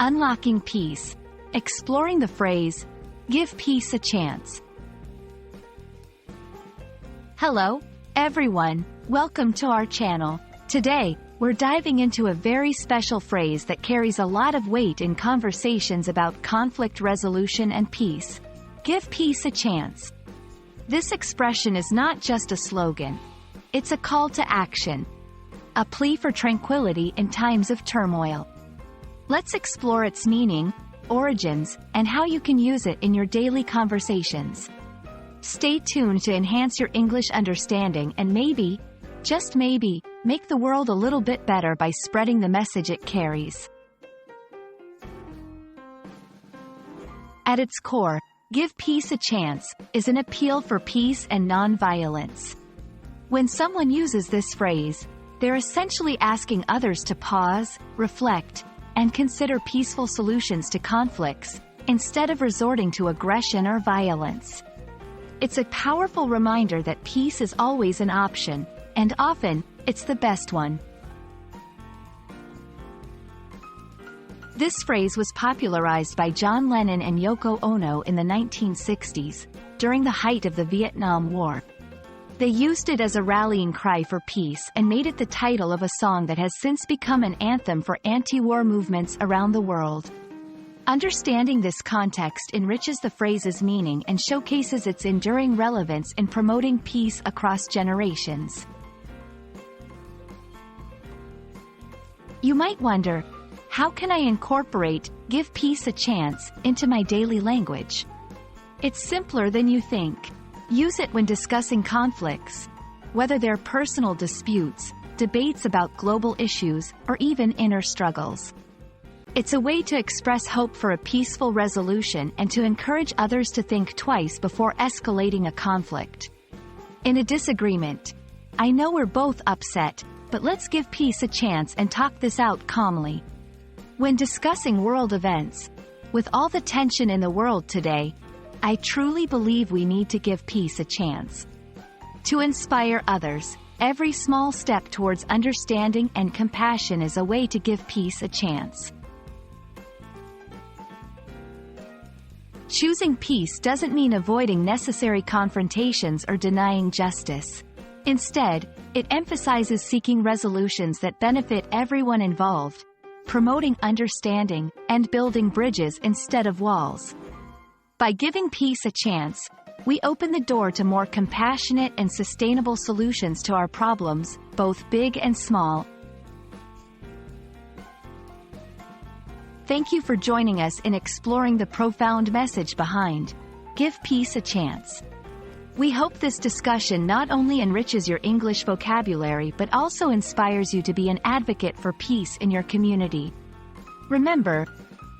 Unlocking peace. Exploring the phrase, give peace a chance. Hello, everyone. Welcome to our channel. Today, we're diving into a very special phrase that carries a lot of weight in conversations about conflict resolution and peace. Give peace a chance. This expression is not just a slogan. It's a call to action. A plea for tranquility in times of turmoil. Let's explore its meaning, origins, and how you can use it in your daily conversations. Stay tuned to enhance your English understanding and maybe, just maybe, make the world a little bit better by spreading the message it carries. At its core, give peace a chance is an appeal for peace and non-violence. When someone uses this phrase, they're essentially asking others to pause, reflect, and consider peaceful solutions to conflicts, instead of resorting to aggression or violence. It's a powerful reminder that peace is always an option, and often, it's the best one. This phrase was popularized by John Lennon and Yoko Ono in the 1960s, during the height of the Vietnam War. They used it as a rallying cry for peace and made it the title of a song that has since become an anthem for anti-war movements around the world. Understanding this context enriches the phrase's meaning and showcases its enduring relevance in promoting peace across generations. You might wonder, how can I incorporate "give peace a chance" into my daily language? It's simpler than you think. Use it when discussing conflicts, whether they're personal disputes, debates about global issues, or even inner struggles. It's a way to express hope for a peaceful resolution and to encourage others to think twice before escalating a conflict. In a disagreement, I know we're both upset, but let's give peace a chance and talk this out calmly. When discussing world events, with all the tension in the world today, I truly believe we need to give peace a chance. To inspire others, every small step towards understanding and compassion is a way to give peace a chance. Choosing peace doesn't mean avoiding necessary confrontations or denying justice. Instead, it emphasizes seeking resolutions that benefit everyone involved, promoting understanding, and building bridges instead of walls. By giving peace a chance, we open the door to more compassionate and sustainable solutions to our problems, both big and small. Thank you for joining us in exploring the profound message behind "Give Peace a Chance." We hope this discussion not only enriches your English vocabulary but also inspires you to be an advocate for peace in your community. Remember,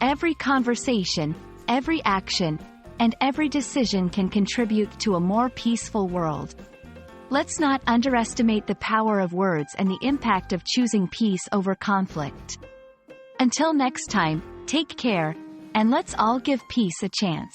every conversation, every action, and every decision can contribute to a more peaceful world. Let's not underestimate the power of words and the impact of choosing peace over conflict. Until next time, take care, and let's all give peace a chance.